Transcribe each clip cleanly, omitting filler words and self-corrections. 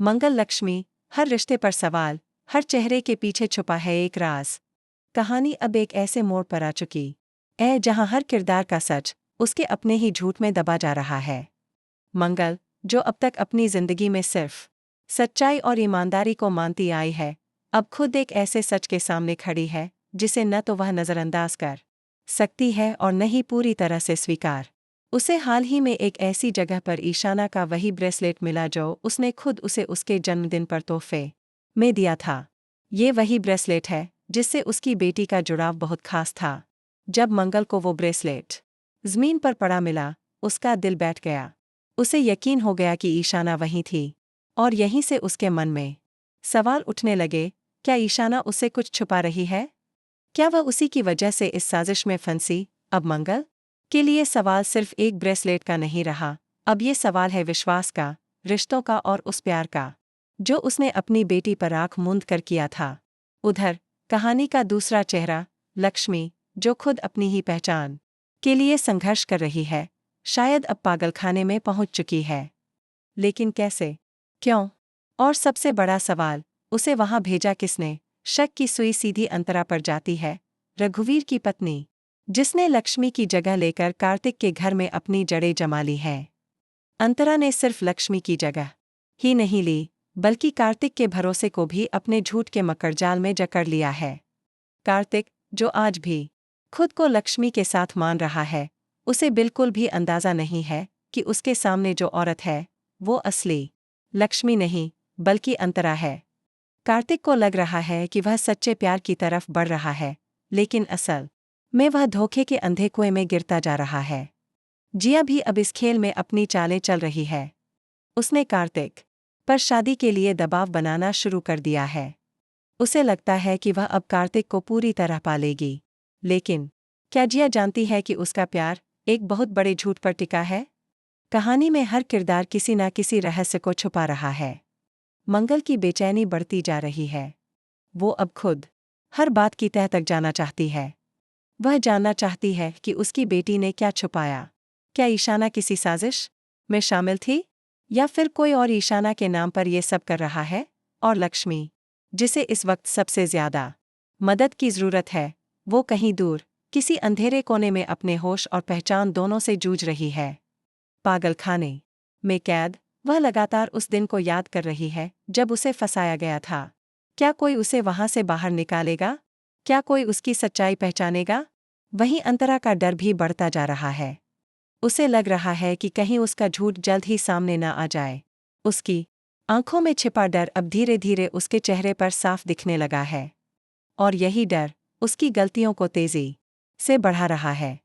मंगल लक्ष्मी, हर रिश्ते पर सवाल, हर चेहरे के पीछे छुपा है एक राज। कहानी अब एक ऐसे मोड़ पर आ चुकी है जहां हर किरदार का सच उसके अपने ही झूठ में दबा जा रहा है। मंगल, जो अब तक अपनी जिंदगी में सिर्फ सच्चाई और ईमानदारी को मानती आई है, अब खुद एक ऐसे सच के सामने खड़ी है जिसे न तो वह नजरअंदाज कर सकती है और न ही पूरी तरह से स्वीकार। उसे हाल ही में एक ऐसी जगह पर ईशाना का वही ब्रेसलेट मिला जो उसने खुद उसे उसके जन्मदिन पर तोहफे में दिया था। ये वही ब्रेसलेट है जिससे उसकी बेटी का जुड़ाव बहुत खास था। जब मंगल को वो ब्रेसलेट जमीन पर पड़ा मिला, उसका दिल बैठ गया। उसे यकीन हो गया कि ईशाना वहीं थी, और यहीं से उसके मन में सवाल उठने लगे, क्या ईशाना उससे कुछ छुपा रही है? क्या वह उसी की वजह से इस साजिश में फंसी? अब मंगल के लिए सवाल सिर्फ एक ब्रेसलेट का नहीं रहा, अब ये सवाल है विश्वास का, रिश्तों का और उस प्यार का जो उसने अपनी बेटी पर आंख मूंद कर किया था। उधर कहानी का दूसरा चेहरा, लक्ष्मी, जो खुद अपनी ही पहचान के लिए संघर्ष कर रही है, शायद अब पागलखाने में पहुंच चुकी है। लेकिन कैसे? क्यों? और सबसे बड़ा सवाल, उसे वहां भेजा किसने? शक की सुई सीधी अंतरा पर जाती है। रघुवीर की पत्नी, जिसने लक्ष्मी की जगह लेकर कार्तिक के घर में अपनी जड़ें जमा ली हैं। अंतरा ने सिर्फ लक्ष्मी की जगह ही नहीं ली, बल्कि कार्तिक के भरोसे को भी अपने झूठ के मकड़जाल में जकड़ लिया है। कार्तिक, जो आज भी खुद को लक्ष्मी के साथ मान रहा है, उसे बिल्कुल भी अंदाजा नहीं है कि उसके सामने जो औरत है वो असली लक्ष्मी नहीं बल्कि अंतरा है। कार्तिक को लग रहा है कि वह सच्चे प्यार की तरफ बढ़ रहा है, लेकिन असल में वह धोखे के अंधे कुएं में गिरता जा रहा है। जिया भी अब इस खेल में अपनी चालें चल रही है। उसने कार्तिक पर शादी के लिए दबाव बनाना शुरू कर दिया है। उसे लगता है कि वह अब कार्तिक को पूरी तरह पालेगी। लेकिन क्या जिया जानती है कि उसका प्यार एक बहुत बड़े झूठ पर टिका है? कहानी में हर किरदार किसी न किसी रहस्य को छुपा रहा है। मंगल की बेचैनी बढ़ती जा रही है। वो अब खुद हर बात की तह तक जाना चाहती है। वह जानना चाहती है कि उसकी बेटी ने क्या छुपाया। क्या ईशाना किसी साजिश में शामिल थी, या फिर कोई और ईशाना के नाम पर ये सब कर रहा है? और लक्ष्मी, जिसे इस वक्त सबसे ज्यादा मदद की जरूरत है, वो कहीं दूर किसी अंधेरे कोने में अपने होश और पहचान दोनों से जूझ रही है। पागलखाने में कैद, वह लगातार उस दिन को याद कर रही है जब उसे फंसाया गया था। क्या कोई उसे वहां से बाहर निकालेगा? क्या कोई उसकी सच्चाई पहचानेगा? वहीं अंतरा का डर भी बढ़ता जा रहा है। उसे लग रहा है कि कहीं उसका झूठ जल्द ही सामने न आ जाए। उसकी आंखों में छिपा डर अब धीरे धीरे उसके चेहरे पर साफ दिखने लगा है, और यही डर उसकी गलतियों को तेजी से बढ़ा रहा है।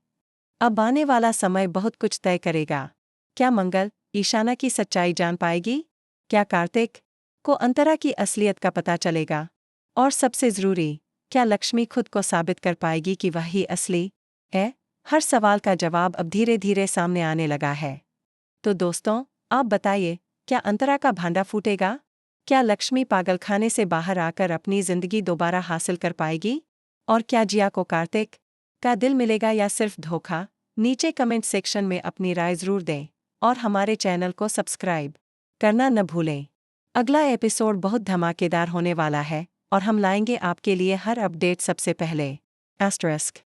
अब आने वाला समय बहुत कुछ तय करेगा। क्या मंगल ईशाना की सच्चाई जान पाएगी? क्या कार्तिक को अंतरा की असलियत का पता चलेगा? और सबसे जरूरी, क्या लक्ष्मी खुद को साबित कर पाएगी कि वह ही असली है? हर सवाल का जवाब अब धीरे धीरे सामने आने लगा है। तो दोस्तों, आप बताइए, क्या अंतरा का भांडा फूटेगा? क्या लक्ष्मी पागलखाने से बाहर आकर अपनी जिंदगी दोबारा हासिल कर पाएगी? और क्या जिया को कार्तिक का दिल मिलेगा या सिर्फ धोखा? नीचे कमेंट सेक्शन में अपनी राय जरूर दें, और हमारे चैनल को सब्सक्राइब करना न भूलें। अगला एपिसोड बहुत धमाकेदार होने वाला है, और हम लाएंगे आपके लिए हर अपडेट सबसे पहले। **